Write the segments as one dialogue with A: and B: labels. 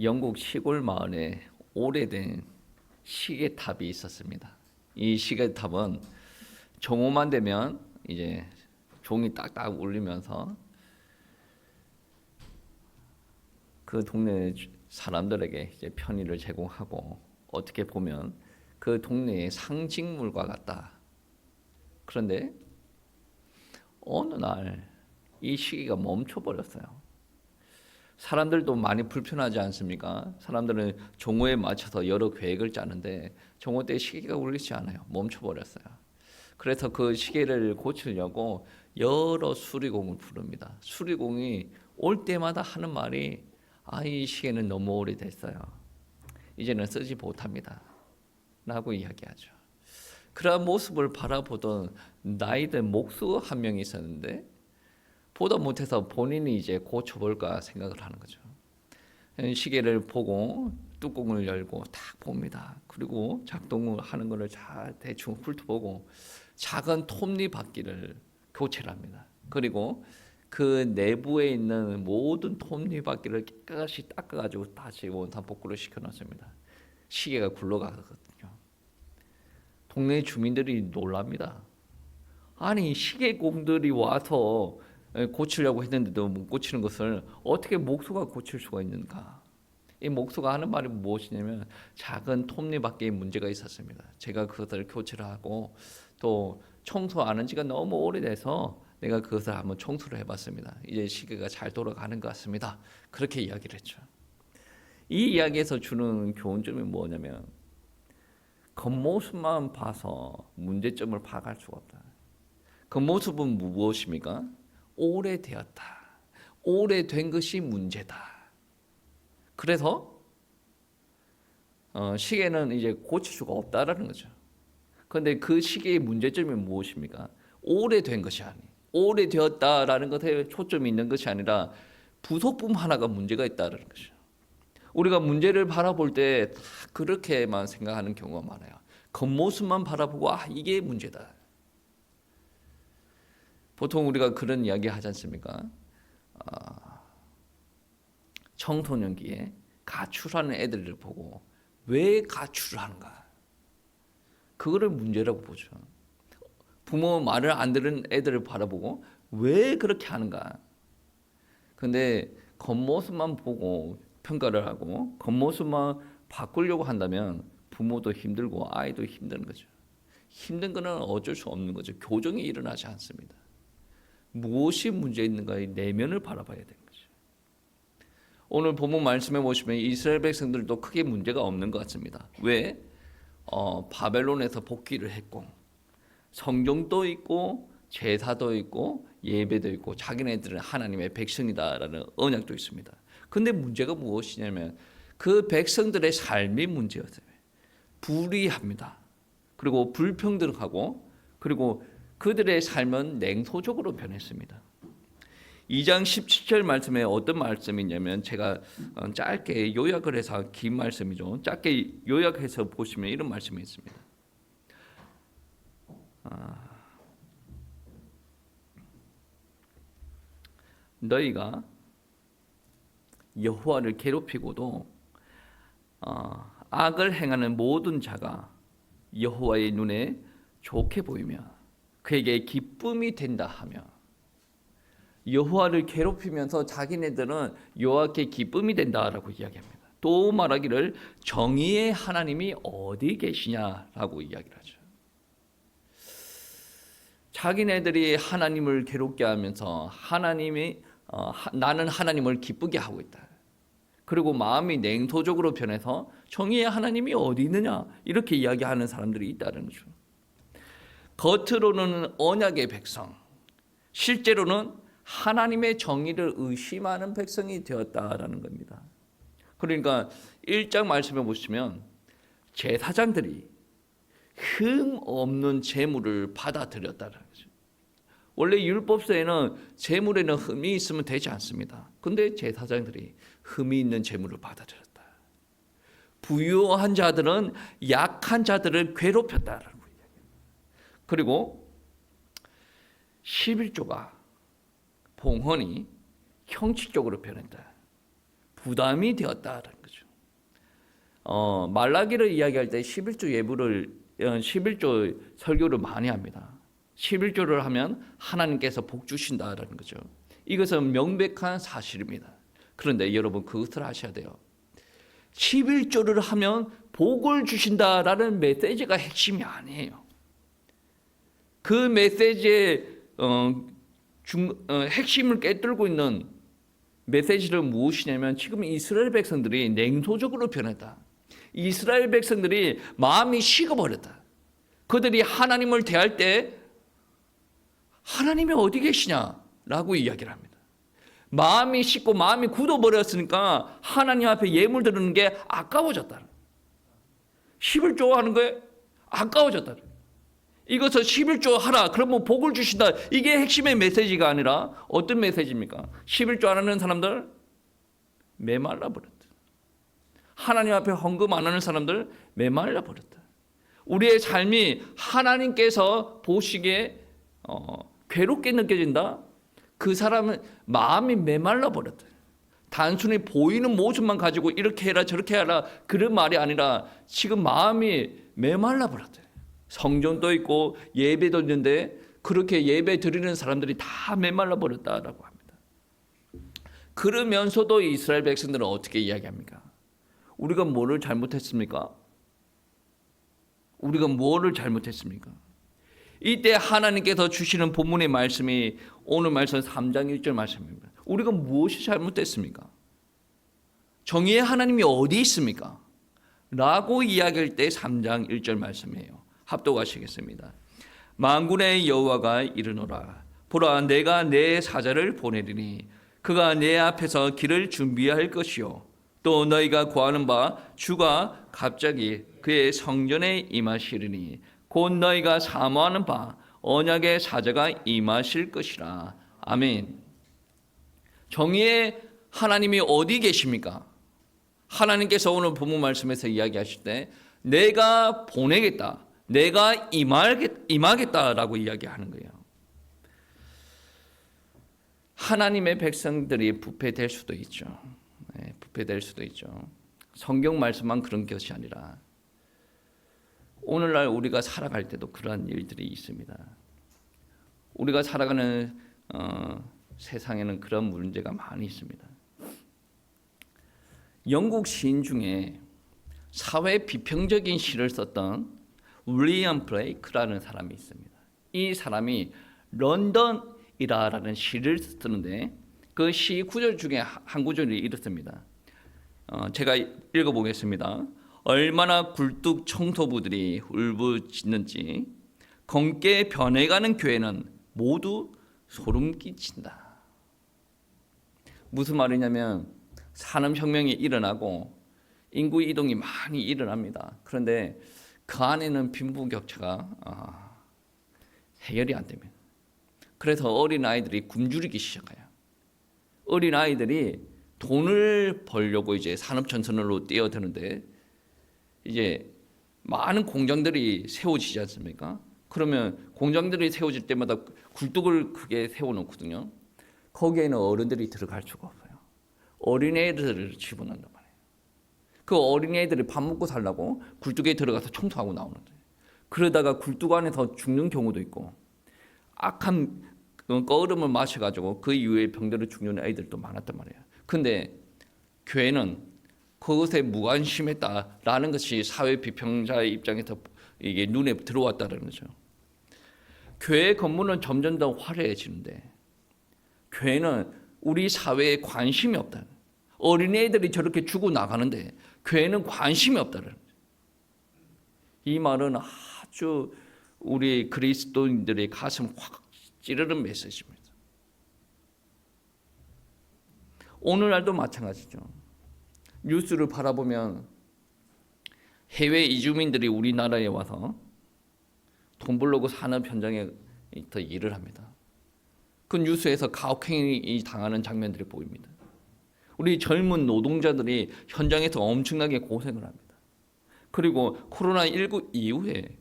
A: 영국 시골 마을에 오래된 시계탑이 있었습니다. 이 시계탑은 정오만 되면 이제 종이 딱딱 울리면서 그 동네 사람들에게 이제 편의를 제공하고, 어떻게 보면 그 동네의 상징물과 같다. 그런데 어느 날 이 시계가 멈춰버렸어요. 사람들도 많이 불편하지 않습니까? 사람들은 종호에 맞춰서 여러 계획을 짜는데 종호 때 시계가 울리지 않아요. 멈춰버렸어요. 그래서 그 시계를 고치려고 여러 수리공을 부릅니다. 수리공이 올 때마다 하는 말이, 이 시계는 너무 오래됐어요. 이제는 쓰지 못합니다. 라고 이야기하죠. 그러한 모습을 바라보던 나이든 목수 한 명이 있었는데, 보다 못해서 본인이 이제 고쳐볼까 생각을 하는 거죠. 시계를 보고 뚜껑을 열고 딱 봅니다. 그리고 작동을 하는 것을 잘 대충 훑어보고 작은 톱니바퀴를 교체를 합니다. 그리고 그 내부에 있는 모든 톱니바퀴를 깨끗이 닦아가지고 다시 원상 복구를 시켜놨습니다. 시계가 굴러가거든요. 동네 주민들이 놀랍니다. 아니, 시계공들이 와서 고치려고 했는데도 못 고치는 것을 어떻게 목수가 고칠 수가 있는가? 이 목수가 하는 말이 무엇이냐면, 작은 톱니바퀴에 문제가 있었습니다. 제가 그것을 교체를 하고 또 청소 안 한 지가 너무 오래돼서 내가 그것을 한번 청소를 해봤습니다. 이제 시계가 잘 돌아가는 것 같습니다. 그렇게 이야기를 했죠. 이 이야기에서 주는 교훈점이 뭐냐면, 겉모습만 봐서 문제점을 파악할 수가 없다. 겉모습은 무엇입니까? 오래되었다. 오래된 것이 문제다. 그래서 시계는 이제 고칠 수가 없다라는 거죠. 그런데 그 시계의 문제점이 무엇입니까? 오래된 것이 아니, 오래되었다라는 것에 초점이 있는 것이 아니라 부속품 하나가 문제가 있다라는 거죠. 우리가 문제를 바라볼 때 다 그렇게만 생각하는 경우가 많아요. 겉모습만 바라보고 이게 문제다. 보통 우리가 그런 이야기 하지 않습니까? 청소년기에 가출하는 애들을 보고 왜 가출을 하는가? 그거를 문제라고 보죠. 부모 말을 안 들은 애들을 바라보고 왜 그렇게 하는가? 근데 겉모습만 보고 평가를 하고 겉모습만 바꾸려고 한다면 부모도 힘들고 아이도 힘든 거죠. 힘든 거는 어쩔 수 없는 거죠. 교정이 일어나지 않습니다. 무엇이 문제 있는가의 내면을 바라봐야 되는 거죠. 오늘 본문 말씀해 보시면 이스라엘 백성들도 크게 문제가 없는 것 같습니다. 왜? 바벨론에서 복귀를 했고 성경도 있고 제사도 있고 예배도 있고 자기네들은 하나님의 백성이다라는 언약도 있습니다. 근데 문제가 무엇이냐면 그 백성들의 삶이 문제였어요. 불의합니다. 그리고 불평등하고, 그리고 그들의 삶은 냉소적으로 변했습니다. 2장 17절 말씀에 어떤 말씀이냐면, 제가 짧게 요약을 해서, 긴 말씀이죠. 짧게 요약해서 보시면 이런 말씀이 있습니다. 너희가 여호와를 괴롭히고도 악을 행하는 모든 자가 여호와의 눈에 좋게 보이며 그에게 기쁨이 된다 하며, 여호와를 괴롭히면서 자기네들은 여호와께 기쁨이 된다라고 이야기합니다. 또 말하기를 정의의 하나님이 어디 계시냐라고 이야기를 하죠. 자기네들이 하나님을 괴롭게 하면서 나는 하나님을 기쁘게 하고 있다. 그리고 마음이 냉소적으로 변해서 정의의 하나님이 어디 있느냐 이렇게 이야기하는 사람들이 있다는 거죠. 겉으로는 언약의 백성, 실제로는 하나님의 정의를 의심하는 백성이 되었다라는 겁니다. 그러니까 1장 말씀해 보시면 제사장들이 흠 없는 재물을 받아들였다는 거죠. 원래 율법서에는 재물에는 흠이 있으면 되지 않습니다. 근데 제사장들이 흠이 있는 재물을 받아들였다. 부유한 자들은 약한 자들을 괴롭혔다라고 이야기합니다. 그리고 11조가 봉헌이 형식적으로 변했다. 부담이 되었다라는 거죠. 말라기를 이야기할 때 11조 예불을 11조 설교를 많이 합니다. 11조를 하면 하나님께서 복 주신다라는 거죠. 이것은 명백한 사실입니다. 그런데 여러분 그것을 아셔야 돼요. 11조를 하면 복을 주신다라는 메시지가 핵심이 아니에요. 그 메시지의 핵심을 깨뜨리고 있는 메시지는 무엇이냐면 지금 이스라엘 백성들이 냉소적으로 변했다. 이스라엘 백성들이 마음이 식어버렸다. 그들이 하나님을 대할 때 하나님이 어디 계시냐라고 이야기를 합니다. 마음이 식고 마음이 굳어버렸으니까 하나님 앞에 예물 드리는 게 아까워졌다. 11조 하는 거에 아까워졌다. 이것을 11조 하라. 그러면 복을 주신다. 이게 핵심의 메시지가 아니라 어떤 메시지입니까? 11조 안 하는 사람들 메말라 버렸다. 하나님 앞에 헌금 안 하는 사람들 메말라 버렸다. 우리의 삶이 하나님께서 보시기에 괴롭게 느껴진다. 그 사람은 마음이 메말라 버렸다. 단순히 보이는 모습만 가지고 이렇게 해라 저렇게 해라 그런 말이 아니라 지금 마음이 메말라 버렸다. 성전도 있고 예배도 있는데 그렇게 예배 드리는 사람들이 다 메말라 버렸다라고 합니다. 그러면서도 이스라엘 백성들은 어떻게 이야기합니까? 우리가 뭐를 잘못했습니까? 우리가 뭐를 잘못했습니까? 이때 하나님께서 주시는 본문의 말씀이 오늘 말씀 3장 1절 말씀입니다. 우리가 무엇이 잘못됐습니까? 정의의 하나님이 어디 있습니까? 라고 이야기할 때 3장 1절 말씀이에요. 합독하시겠습니다. 만군의 여호와가 이르노라. 보라, 내가 내 사자를 보내리니 그가 내 앞에서 길을 준비할 것이요 또 너희가 구하는 바 주가 갑자기 그의 성전에 임하시리니 곧 너희가 사모하는 바 언약의 사자가 임하실 것이라. 아멘. 정의의 하나님이 어디 계십니까? 하나님께서 오늘 본문 말씀에서 이야기하실 때 내가 보내겠다, 내가 임하겠다라고 이야기하는 거예요. 하나님의 백성들이 부패될 수도 있죠. 부패될 수도 있죠. 성경 말씀만 그런 것이 아니라 오늘날 우리가 살아갈 때도 그러한 일들이 있습니다. 우리가 살아가는 세상에는 그런 문제가 많이 있습니다. 영국 시인 중에 사회 비평적인 시를 썼던 윌리엄 블레이크라는 사람이 있습니다. 이 사람이 런던이라는 시를 쓰는데 그 시 구절 중에 한 구절이 이렇습니다. 제가 읽어보겠습니다. 얼마나 굴뚝 청소부들이 울부짖는지 검게 변해가는 교회는 모두 소름 끼친다. 무슨 말이냐면 산업혁명이 일어나고 인구 이동이 많이 일어납니다. 그런데 그 안에는 빈부격차가 해결이 안 됩니다. 그래서 어린아이들이 굶주리기 시작해요. 어린아이들이 돈을 벌려고 이제 산업전선으로 뛰어드는데 이제 많은 공장들이 세워지지 않습니까? 그러면 공장들이 세워질 때마다 굴뚝을 크게 세워놓거든요. 거기에는 어른들이 들어갈 수가 없어요. 어린애들을 집어넣는단 말이에요. 그 어린애들이 밥 먹고 살려고 굴뚝에 들어가서 청소하고 나오는데 그러다가 굴뚝 안에서 죽는 경우도 있고 악한 꺼름을 마셔가지고 그 이후에 병들어 죽는 아이들도 많았단 말이에요. 근데 교회는 그것에 무관심했다라는 것이 사회 비평자의 입장에서 이게 눈에 들어왔다는 거죠. 교회 건물은 점점 더 화려해지는데 교회는 우리 사회에 관심이 없다. 어린애들이 저렇게 죽어 나가는데 교회는 관심이 없다는 거죠. 이 말은 아주 우리 그리스도인들의 가슴을 확 찌르는 메시지입니다. 오늘날도 마찬가지죠. 뉴스를 바라보면 해외 이주민들이 우리나라에 와서 돈 벌려고 산업 현장에 더 일을 합니다. 그 뉴스에서 가혹행위 당하는 장면들이 보입니다. 우리 젊은 노동자들이 현장에서 엄청나게 고생을 합니다. 그리고 코로나19 이후에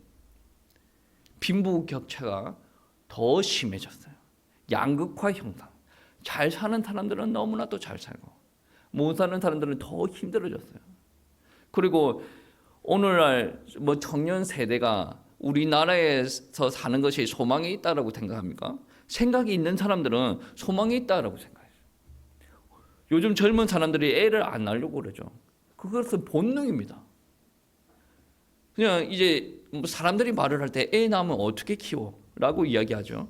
A: 빈부격차가 더 심해졌어요. 양극화 형상. 잘 사는 사람들은 너무나도 잘 살고 못 사는 사람들은 더 힘들어졌어요. 그리고 오늘날 뭐 청년 세대가 우리나라에서 사는 것이 소망이 있다라고 생각합니까? 생각이 있는 사람들은 소망이 있다라고 생각해요. 요즘 젊은 사람들이 애를 안 낳으려고 그러죠. 그것은 본능입니다. 그냥 이제 사람들이 말을 할 때 애 낳으면 어떻게 키워? 라고 이야기하죠.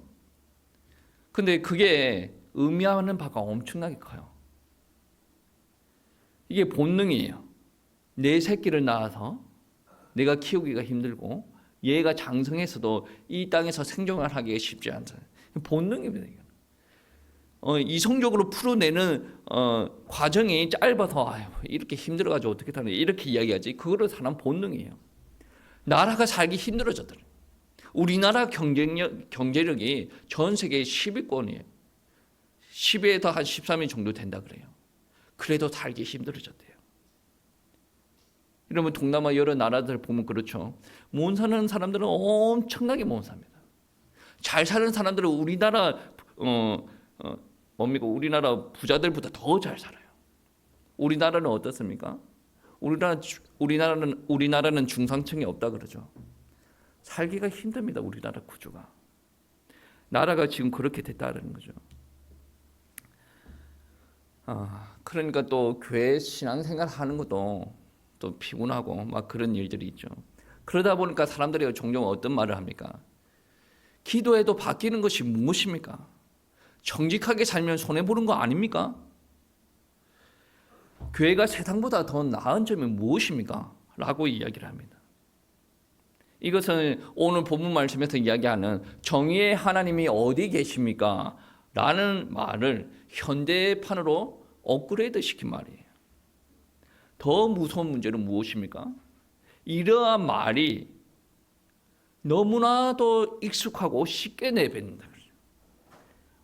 A: 근데 그게 의미하는 바가 엄청나게 커요. 이게 본능이에요. 내 새끼를 낳아서 내가 키우기가 힘들고 얘가 장성해서도 이 땅에서 생존을 하기가 쉽지 않다. 본능입니다. 이성적으로 풀어내는 과정이 짧아서 아유, 이렇게 힘들어가지고 어떻게 타는 이렇게 이야기하지. 그거를 사람 본능이에요. 나라가 살기 힘들어졌더래. 우리나라 경제력이 전 세계 10위권이에요. 10위에서 한 13위 정도 된다 그래요. 그래도 살기 힘들어졌대요. 이러면 동남아 여러 나라들 보면 그렇죠. 못 사는 사람들은 엄청나게 못 삽니다. 잘 사는 사람들은 우리나라 뭡니까? 우리나라 부자들보다 더 잘 살아요. 우리나라는 어떻습니까? 우리나라는 중산층이 없다 그러죠. 살기가 힘듭니다. 우리나라 구조가. 나라가 지금 그렇게 됐다는 거죠. 그러니까 또 교회 신앙생활 하는 것도 또 피곤하고 막 그런 일들이 있죠. 그러다 보니까 사람들이 종종 어떤 말을 합니까? 기도해도 바뀌는 것이 무엇입니까? 정직하게 살면 손해보는 거 아닙니까? 교회가 세상보다 더 나은 점이 무엇입니까? 라고 이야기를 합니다. 이것은 오늘 본문 말씀에서 이야기하는 정의의 하나님이 어디 계십니까? 라는 말을 현대판으로 업그레이드 시킨 말이에요. 더 무서운 문제는 무엇입니까? 이러한 말이 너무나도 익숙하고 쉽게 내뱉는다.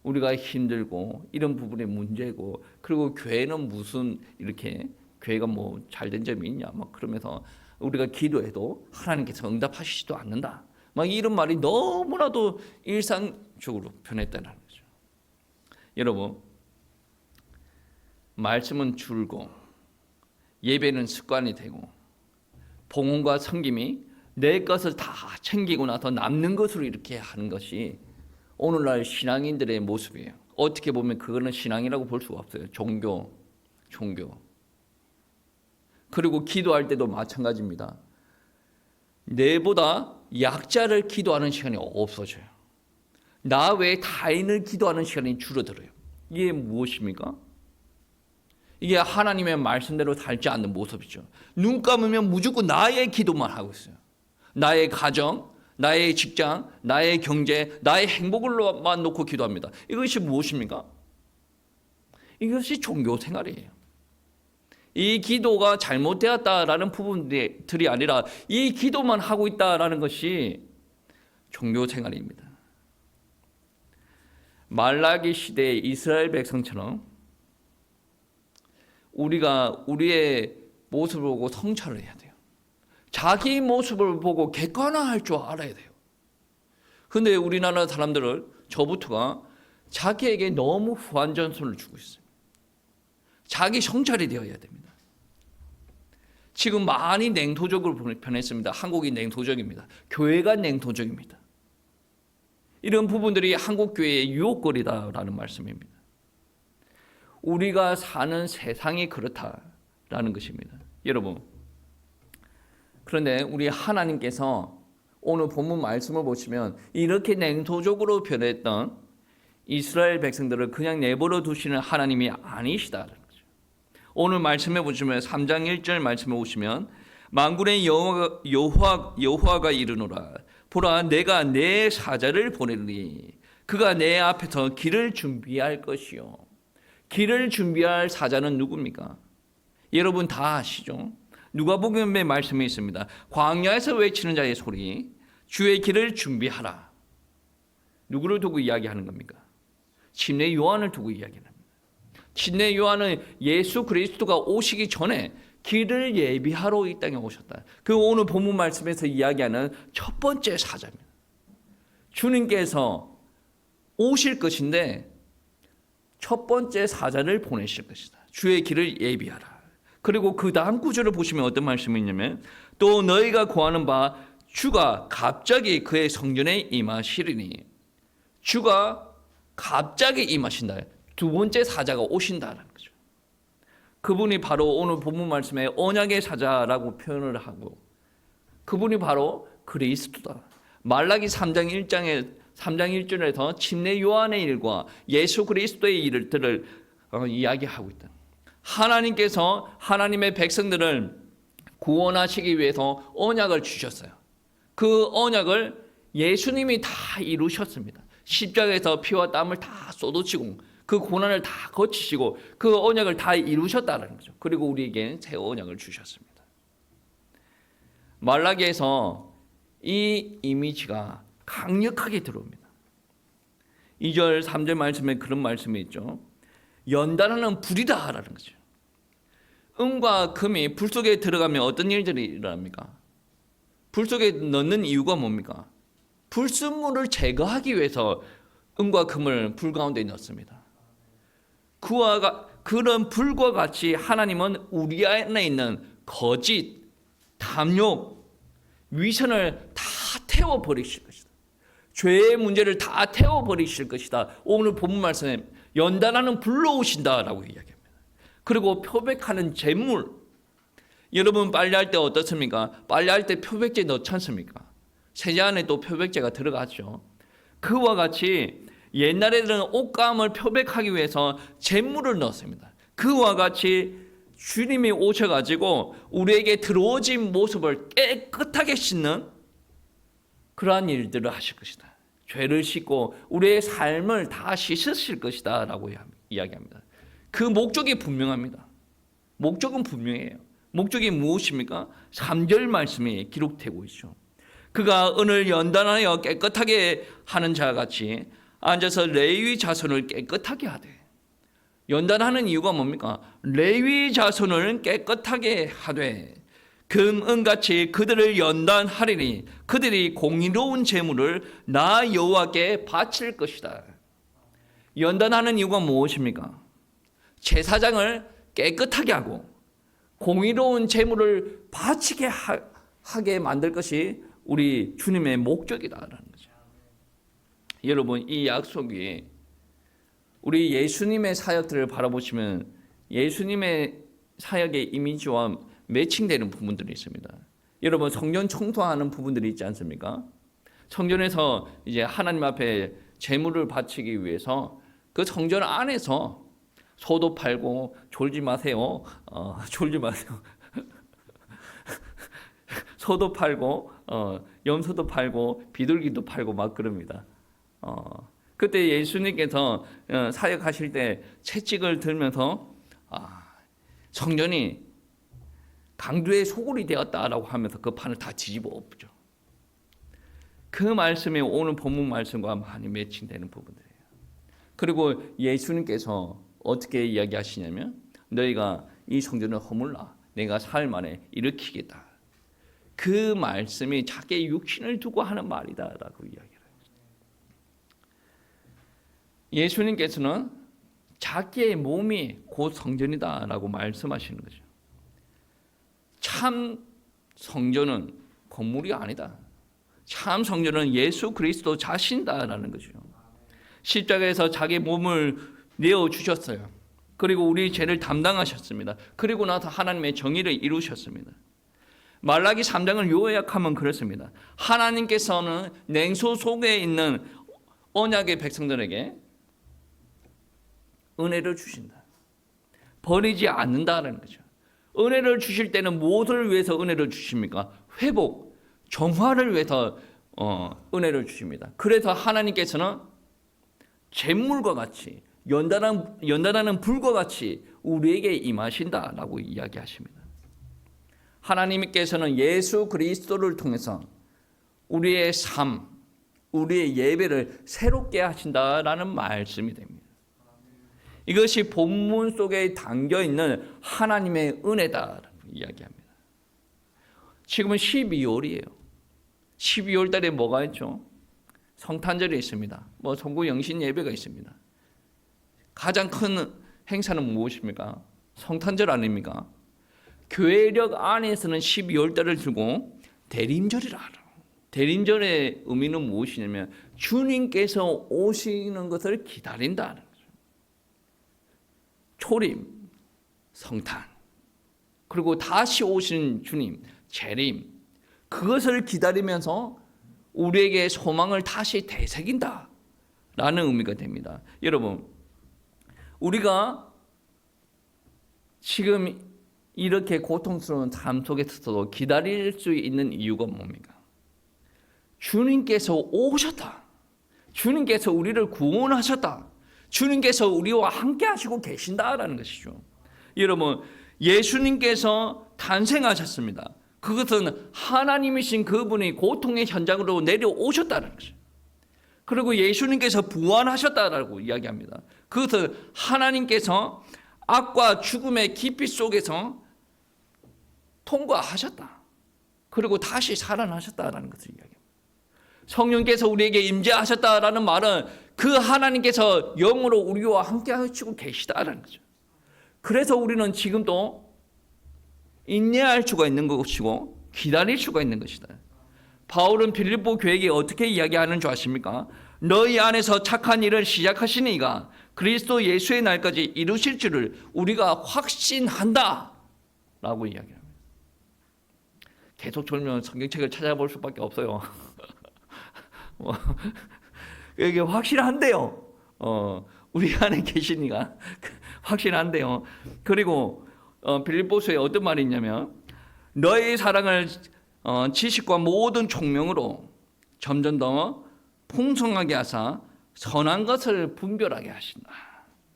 A: 우리가 힘들고 이런 부분의 문제고, 그리고 교회는 무슨 이렇게 교회가 뭐 잘된 점이 있냐 막 그러면서 우리가 기도해도 하나님께서 응답하시지도 않는다. 막 이런 말이 너무나도 일상적으로 변했다는 거죠. 여러분, 말씀은 줄고 예배는 습관이 되고 봉헌과 섬김이 내 것을 다 챙기고 나서 남는 것으로 이렇게 하는 것이 오늘날 신앙인들의 모습이에요. 어떻게 보면 그거는 신앙이라고 볼 수가 없어요. 종교. 그리고 기도할 때도 마찬가지입니다. 내보다 약자를 기도하는 시간이 없어져요. 나 외에 타인을 기도하는 시간이 줄어들어요. 이게 무엇입니까? 이게 하나님의 말씀대로 살지 않는 모습이죠. 눈 감으면 무조건 나의 기도만 하고 있어요. 나의 가정, 나의 직장, 나의 경제, 나의 행복을만 놓고 기도합니다. 이것이 무엇입니까? 이것이 종교 생활이에요. 이 기도가 잘못되었다라는 부분들이 아니라 이 기도만 하고 있다라는 것이 종교 생활입니다. 말라기 시대의 이스라엘 백성처럼 우리가 우리의 모습을 보고 성찰을 해야 돼요. 자기 모습을 보고 객관화할 줄 알아야 돼요. 그런데 우리나라 사람들은 저부터가 자기에게 너무 후한전선을 주고 있어요. 자기 성찰이 되어야 됩니다. 지금 많이 냉소적으로 변했습니다. 한국이 냉소적입니다. 교회가 냉소적입니다. 이런 부분들이 한국 교회의 유혹거리다라는 말씀입니다. 우리가 사는 세상이 그렇다라는 것입니다. 여러분, 그런데 우리 하나님께서 오늘 본문 말씀을 보시면 이렇게 냉소적으로 변했던 이스라엘 백성들을 그냥 내버려 두시는 하나님이 아니시다라는 거죠. 오늘 말씀해 보시면 3장 1절 말씀해 보시면 만군의 여호와가 이르노라 보라 내가 내 사자를 보내리니 그가 내 앞에서 길을 준비할 것이요. 길을 준비할 사자는 누굽니까? 여러분 다 아시죠? 누가복음의 말씀이 있습니다. 광야에서 외치는 자의 소리, 주의 길을 준비하라. 누구를 두고 이야기하는 겁니까? 침례 요한을 두고 이야기합니다. 침례 요한은 예수 그리스도가 오시기 전에 길을 예비하러 이 땅에 오셨다. 그 오늘 본문 말씀에서 이야기하는 첫 번째 사자입니다. 주님께서 오실 것인데 첫 번째 사자를 보내실 것이다. 주의 길을 예비하라. 그리고 그 다음 구절을 보시면 어떤 말씀이 있냐면 또 너희가 구하는 바 주가 갑자기 그의 성전에 임하시리니 주가 갑자기 임하신다. 두 번째 사자가 오신다라는 거죠. 그분이 바로 오늘 본문 말씀에 언약의 사자라고 표현을 하고 그분이 바로 그리스도다. 말라기 3장 1절에서 침례 요한의 일과 예수 그리스도의 일들을 이야기하고 있다. 하나님께서 하나님의 백성들을 구원하시기 위해서 언약을 주셨어요. 그 언약을 예수님이 다 이루셨습니다. 십자가에서 피와 땀을 다 쏟으시고 그 고난을 다 거치시고 그 언약을 다 이루셨다는 거죠. 그리고 우리에게 새 언약을 주셨습니다. 말라기에서 이 이미지가 강력하게 들어옵니다. 2절 3절 말씀에 그런 말씀이 있죠. 연단하는 불이다 라는 거죠. 은과 금이 불 속에 들어가면 어떤 일들이 일어납니까? 불 속에 넣는 이유가 뭡니까? 불순물을 제거하기 위해서 은과 금을 불 가운데 넣습니다. 그런 불과 같이 하나님은 우리 안에 있는 거짓, 탐욕, 위선을 다 태워버리실 것이다. 죄의 문제를 다 태워버리실 것이다. 오늘 본문 말씀에 연단하는 불로 오신다라고 이야기합니다. 그리고 표백하는 재물. 여러분 빨래할 때 어떻습니까? 빨래할 때 표백제 넣지 않습니까? 세제 안에 또 표백제가 들어가죠. 그와 같이 옛날에는 옷감을 표백하기 위해서 재물을 넣었습니다. 그와 같이 주님이 오셔가지고 우리에게 들어오진 모습을 깨끗하게 씻는 그러한 일들을 하실 것이다. 죄를 씻고 우리의 삶을 다 씻으실 것이다 라고 이야기합니다. 그 목적이 분명합니다. 목적은 분명해요. 목적이 무엇입니까? 3절 말씀이 기록되고 있죠. 그가 은을 연단하여 깨끗하게 하는 자와 같이 앉아서 레위 자손을 깨끗하게 하되. 연단하는 이유가 뭡니까? 레위 자손을 깨끗하게 하되 금, 은같이 그들을 연단하리니 그들이 공의로운 제물을 나 여호와께 바칠 것이다. 연단하는 이유가 무엇입니까? 제사장을 깨끗하게 하고 공의로운 제물을 바치게 하게 만들 것이 우리 주님의 목적이다라는 거죠. 여러분 이 약속이 우리 예수님의 사역들을 바라보시면 예수님의 사역의 이미지와 매칭되는 부분들이 있습니다. 여러분 성전 청소하는 부분들이 있지 않습니까? 성전에서 이제 하나님 앞에 제물을 바치기 위해서 그 성전 안에서 소도 팔고 졸지 마세요. 졸지 마세요. 소도 팔고 염소도 팔고 비둘기도 팔고 막 그럽니다. 그때 예수님께서 사역하실 때 채찍을 들면서 성전이 강도의 소굴이 되었다라고 하면서 그 판을 다 뒤집어 엎죠. 그 말씀이 오늘 본문 말씀과 많이 매칭되는 부분들이에요. 그리고 예수님께서 어떻게 이야기하시냐면 너희가 이 성전을 허물라 내가 사흘 만에 일으키겠다. 그 말씀이 자기의 육신을 두고 하는 말이다라고 이야기를 해요. 예수님께서는 자기의 몸이 곧 성전이다라고 말씀하시는 거죠. 참 성전은 건물이 아니다. 참 성전은 예수 그리스도 자신이다라는 거죠. 십자가에서 자기 몸을 내어주셨어요. 그리고 우리 죄를 담당하셨습니다. 그리고 나서 하나님의 정의를 이루셨습니다. 말라기 3장을 요약하면 그렇습니다. 하나님께서는 냉소 속에 있는 언약의 백성들에게 은혜를 주신다. 버리지 않는다라는 거죠. 은혜를 주실 때는 무엇을 위해서 은혜를 주십니까? 회복, 정화를 위해서 은혜를 주십니다. 그래서 하나님께서는 잿물과 같이 연단하는 불과 같이 우리에게 임하신다라고 이야기하십니다. 하나님께서는 예수 그리스도를 통해서 우리의 삶, 우리의 예배를 새롭게 하신다라는 말씀이 됩니다. 이것이 본문 속에 담겨있는 하나님의 은혜다라고 이야기합니다. 지금은 12월이에요. 12월 달에 뭐가 있죠? 성탄절이 있습니다. 송구 영신 예배가 있습니다. 가장 큰 행사는 무엇입니까? 성탄절 아닙니까? 교회력 안에서는 12월 달을 두고 대림절이라 하라. 대림절의 의미는 무엇이냐면 주님께서 오시는 것을 기다린다는 거죠. 초림, 성탄, 그리고 다시 오시는 주님, 재림, 그것을 기다리면서 우리에게 소망을 다시 되새긴다 라는 의미가 됩니다. 여러분, 우리가 지금 이렇게 고통스러운 삶 속에서도 기다릴 수 있는 이유가 뭡니까? 주님께서 오셨다. 주님께서 우리를 구원하셨다. 주님께서 우리와 함께 하시고 계신다라는 것이죠. 여러분, 예수님께서 탄생하셨습니다. 그것은 하나님이신 그분이 고통의 현장으로 내려오셨다는 거죠. 그리고 예수님께서 부활하셨다라고 이야기합니다. 그것은 하나님께서 악과 죽음의 깊이 속에서 통과하셨다. 그리고 다시 살아나셨다라는 것을 이야기합니다. 성령께서 우리에게 임재하셨다라는 말은 그 하나님께서 영으로 우리와 함께 하시고 계시다라는 거죠. 그래서 우리는 지금도 인내할 수가 있는 것이고 기다릴 수가 있는 것이다. 바울은 빌립보 교회에게 어떻게 이야기하는 줄 아십니까? 너희 안에서 착한 일을 시작하신 이가 그리스도 예수의 날까지 이루실 줄을 우리가 확신한다 라고 이야기합니다. 계속 졸면 성경책을 찾아볼 수밖에 없어요. 이게 확실한데요. 우리 안에 계신 이가 확실한데요. 그리고 빌립보서에 어떤 말이 있냐면 너의 사랑을 지식과 모든 총명으로 점점 더 풍성하게 하사 선한 것을 분별하게 하신다.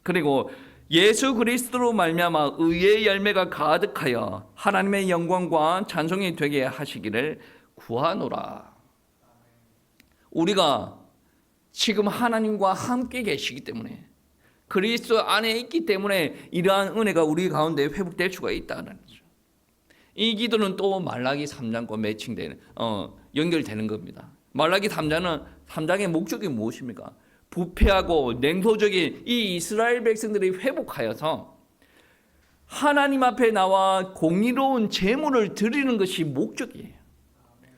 A: 그리고 예수 그리스도로 말미암아 의의 열매가 가득하여 하나님의 영광과 찬송이 되게 하시기를 구하노라. 우리가 지금 하나님과 함께 계시기 때문에 그리스도 안에 있기 때문에 이러한 은혜가 우리 가운데 회복될 수가 있다는 거죠. 이 기도는 또 말라기 3장과 매칭되는 연결되는 겁니다. 말라기 3장의 목적이 무엇입니까? 부패하고 냉소적인 이 이스라엘 백성들이 회복하여서 하나님 앞에 나와 공의로운 제물을 드리는 것이 목적이에요.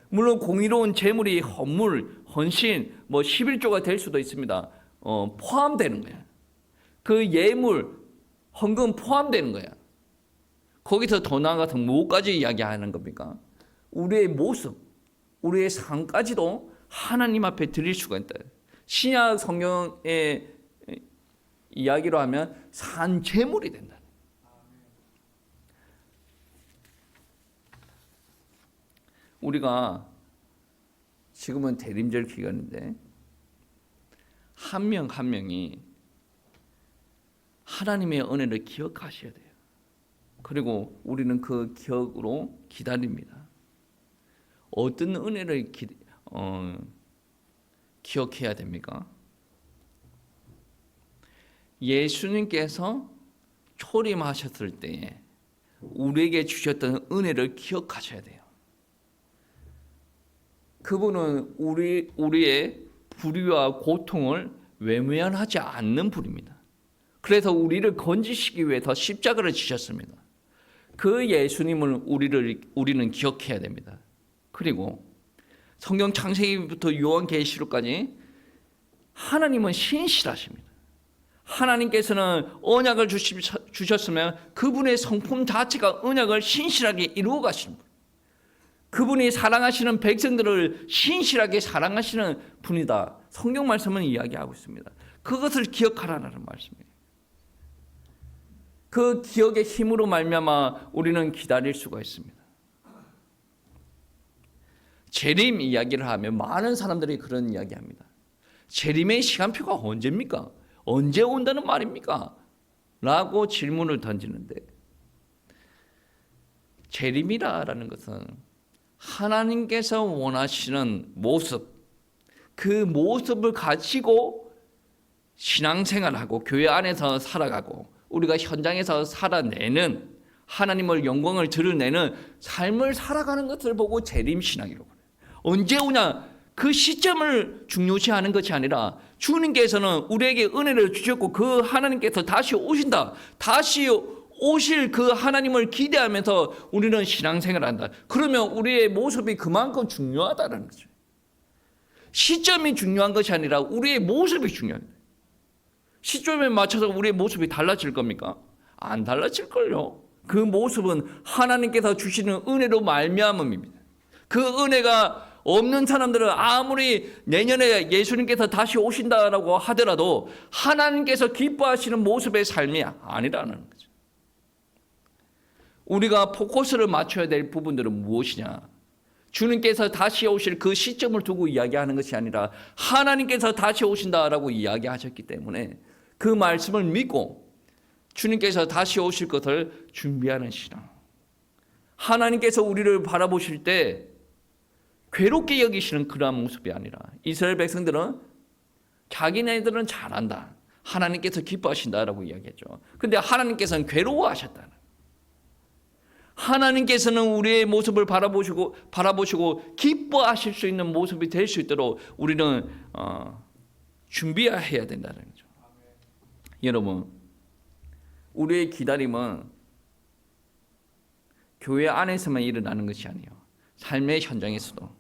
A: 물론 공의로운 제물이 헌물, 헌신, 11조가 될 수도 있습니다. 포함되는 거예요. 그 예물, 헌금 포함되는 거야. 거기서 더 나아가서 뭐까지 이야기하는 겁니까? 우리의 모습, 우리의 삶까지도 하나님 앞에 드릴 수가 있다. 신약 성경의 이야기로 하면 산 제물이 된다. 우리가 지금은 대림절 기간인데 한 명 한 명이 하나님의 은혜를 기억하셔야 돼요. 그리고 우리는 그 기억으로 기다립니다. 어떤 은혜를 기억해야 됩니까? 예수님께서 초림하셨을 때에 우리에게 주셨던 은혜를 기억하셔야 돼요. 그분은 우리의 불의와 고통을 외면하지 않는 분입니다. 그래서 우리를 건지시기 위해서 십자가를 지셨습니다. 그 예수님을 우리는 기억해야 됩니다. 그리고 성경 창세기부터 요한계시록까지 하나님은 신실하십니다. 하나님께서는 언약을 주셨으면 그분의 성품 자체가 언약을 신실하게 이루어 가십니다. 그분이 사랑하시는 백성들을 신실하게 사랑하시는 분이다. 성경 말씀은 이야기하고 있습니다. 그것을 기억하라는 말씀이에요. 그 기억의 힘으로 말미암아 우리는 기다릴 수가 있습니다. 재림 이야기를 하면 많은 사람들이 그런 이야기합니다. 재림의 시간표가 언제입니까? 언제 온다는 말입니까? 라고 질문을 던지는데 재림이라는 것은 하나님께서 원하시는 모습, 그 모습을 가지고 신앙생활하고 교회 안에서 살아가고 우리가 현장에서 살아내는 하나님을 영광을 드러내는 삶을 살아가는 것을 보고 재림신앙이라고 해요. 언제 오냐? 그 시점을 중요시하는 것이 아니라 주님께서는 우리에게 은혜를 주셨고 그 하나님께서 다시 오신다. 다시 오실 그 하나님을 기대하면서 우리는 신앙생활을 한다. 그러면 우리의 모습이 그만큼 중요하다는 거죠. 시점이 중요한 것이 아니라 우리의 모습이 중요합니다. 시점에 맞춰서 우리의 모습이 달라질 겁니까? 안 달라질걸요. 그 모습은 하나님께서 주시는 은혜로 말미암음입니다. 그 은혜가 없는 사람들은 아무리 내년에 예수님께서 다시 오신다라고 하더라도 하나님께서 기뻐하시는 모습의 삶이 아니라는 거죠. 우리가 포커스를 맞춰야 될 부분들은 무엇이냐? 주님께서 다시 오실 그 시점을 두고 이야기하는 것이 아니라 하나님께서 다시 오신다라고 이야기하셨기 때문에 그 말씀을 믿고 주님께서 다시 오실 것을 준비하는 신앙. 하나님께서 우리를 바라보실 때 괴롭게 여기시는 그러한 모습이 아니라 이스라엘 백성들은 자기네들은 잘한다. 하나님께서 기뻐하신다라고 이야기했죠. 근데 하나님께서는 괴로워하셨다는. 하나님께서는 우리의 모습을 바라보시고 기뻐하실 수 있는 모습이 될 수 있도록 우리는 준비해야 된다는 거죠. 여러분, 우리의 기다림은 교회 안에서만 일어나는 것이 아니에요. 삶의 현장에서도.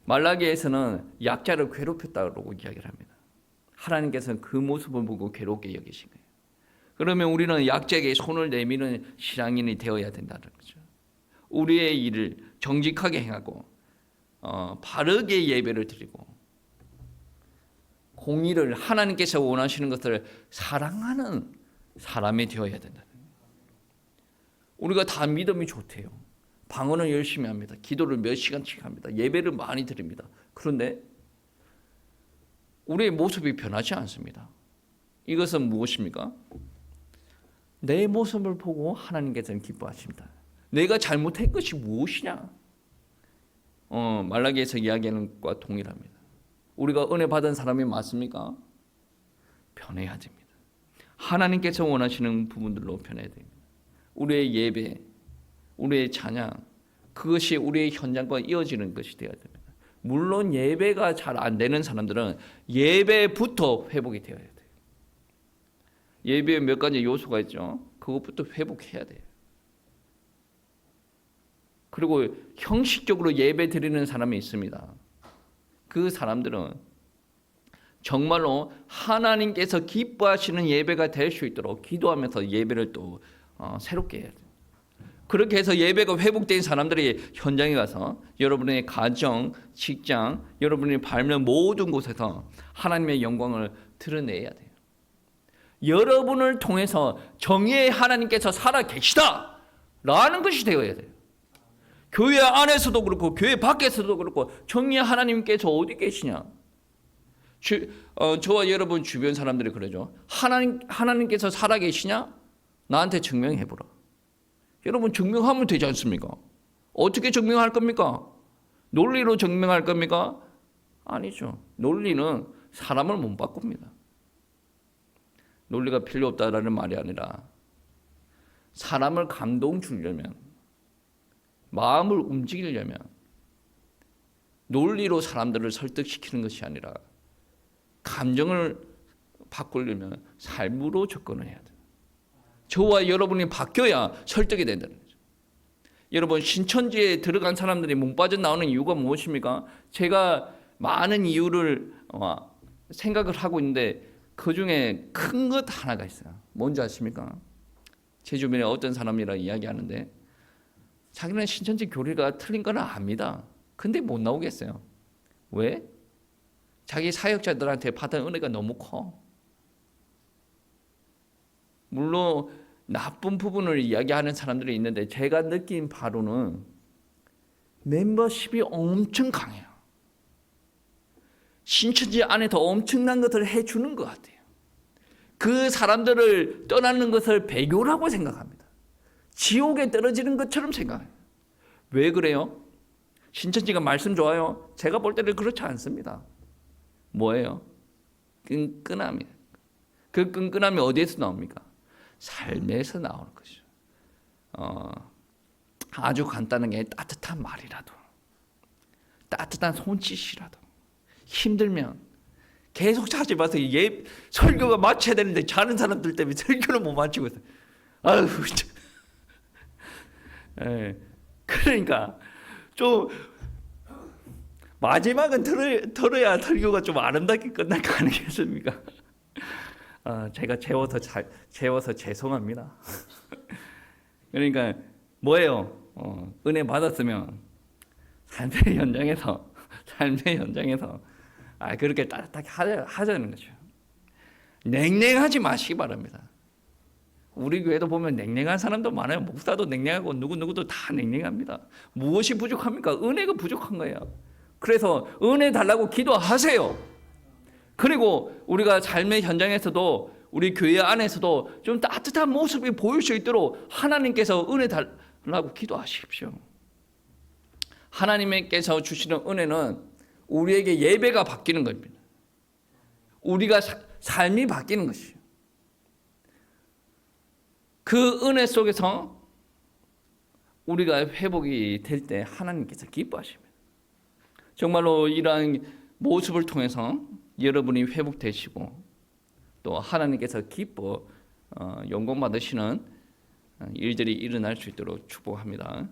A: 말라기에서는 약자를 괴롭혔다고 이야기를 합니다. 하나님께서는 그 모습을 보고 괴롭게 여기신 거예요. 그러면 우리는 약자에게 손을 내미는 신앙인이 되어야 된다는 거죠. 우리의 일을 정직하게 행하고 바르게 예배를 드리고 공의를 하나님께서 원하시는 것을 사랑하는 사람이 되어야 된다는 거예요. 우리가 다 믿음이 좋대요. 방언을 열심히 합니다. 기도를 몇 시간씩 합니다. 예배를 많이 드립니다. 그런데 우리의 모습이 변하지 않습니다. 이것은 무엇입니까? 내 모습을 보고 하나님께서는 기뻐하십니다. 내가 잘못한 것이 무엇이냐? 말라기에서 이야기하는 것과 동일합니다. 우리가 은혜 받은 사람이 맞습니까? 변해야 됩니다. 하나님께서 원하시는 부분들로 변해야 됩니다. 우리의 예배, 우리의 찬양, 그것이 우리의 현장과 이어지는 것이 되어야 됩니다. 물론 예배가 잘 안 되는 사람들은 예배부터 회복이 되어야 돼요. 예배에 몇 가지 요소가 있죠. 그것부터 회복해야 돼요. 그리고 형식적으로 예배 드리는 사람이 있습니다. 그 사람들은 정말로 하나님께서 기뻐하시는 예배가 될 수 있도록 기도하면서 예배를 또 새롭게 해야 돼요. 그렇게 해서 예배가 회복된 사람들이 현장에 가서 여러분의 가정, 직장, 여러분이 밟는 모든 곳에서 하나님의 영광을 드러내야 돼요. 여러분을 통해서 정의의 하나님께서 살아 계시다 라는 것이 되어야 돼요. 교회 안에서도 그렇고 교회 밖에서도 그렇고 정의의 하나님께서 어디 계시냐? 저와 여러분 주변 사람들이 그러죠. 하나님께서 살아 계시냐? 나한테 증명해보라. 여러분 증명하면 되지 않습니까? 어떻게 증명할 겁니까? 논리로 증명할 겁니까? 아니죠. 논리는 사람을 못 바꿉니다. 논리가 필요 없다라는 말이 아니라 사람을 감동 주려면, 마음을 움직이려면 논리로 사람들을 설득시키는 것이 아니라 감정을 바꾸려면 삶으로 접근을 해야 돼요. 저와 여러분이 바뀌어야 설득이 된다는 거죠. 여러분 신천지에 들어간 사람들이 못 빠져나오는 이유가 무엇입니까? 제가 많은 이유를 생각을 하고 있는데 그중에 큰 것 하나가 있어요. 뭔지 아십니까? 제 주변에 어떤 사람이랑 이야기하는데 자기는 신천지 교리가 틀린 건 압니다. 근데 못 나오겠어요. 왜? 자기 사역자들한테 받은 은혜가 너무 커. 물론 나쁜 부분을 이야기하는 사람들이 있는데 제가 느낀 바로는 멤버십이 엄청 강해요. 신천지 안에 더 엄청난 것을 해주는 것 같아요. 그 사람들을 떠나는 것을 배교라고 생각합니다. 지옥에 떨어지는 것처럼 생각해요. 왜 그래요? 신천지가 말씀 좋아요. 제가 볼 때는 그렇지 않습니다. 뭐예요? 끈끈함이에요. 그 끈끈함이 어디에서 나옵니까? 삶에서 나오는 것이죠. 아주 간단한 게 따뜻한 말이라도, 따뜻한 손짓이라도, 힘들면 계속 자지 마세요. 설교가 마쳐야 되는데 자는 사람들 때문에 설교를 못 마치고 있어요. 아유, 예, 그러니까 좀 마지막은 들어야 설교가 좀 아름답게 끝날 거 아니겠습니까? 제가 재워서 죄송합니다. 그러니까 뭐예요? 은혜 받았으면 삶의 현장에서 그렇게 따뜻하게 하자는 거죠. 냉랭하지 마시기 바랍니다. 우리 교회도 보면 냉랭한 사람도 많아요. 목사도 냉랭하고 누구도 다 냉랭합니다. 무엇이 부족합니까? 은혜가 부족한 거예요. 그래서 은혜 달라고 기도하세요. 그리고 우리가 삶의 현장에서도 우리 교회 안에서도 좀 따뜻한 모습이 보일 수 있도록 하나님께서 은혜 달라고 기도하십시오. 하나님께서 주시는 은혜는 우리에게 예배가 바뀌는 겁니다. 우리가 삶이 바뀌는 것이에요. 그 은혜 속에서 우리가 회복이 될 때 하나님께서 기뻐하십니다. 정말로 이러한 모습을 통해서 여러분이 회복되시고 또 하나님께서 기뻐 영광 받으시는 일들이 일어날 수 있도록 축복합니다.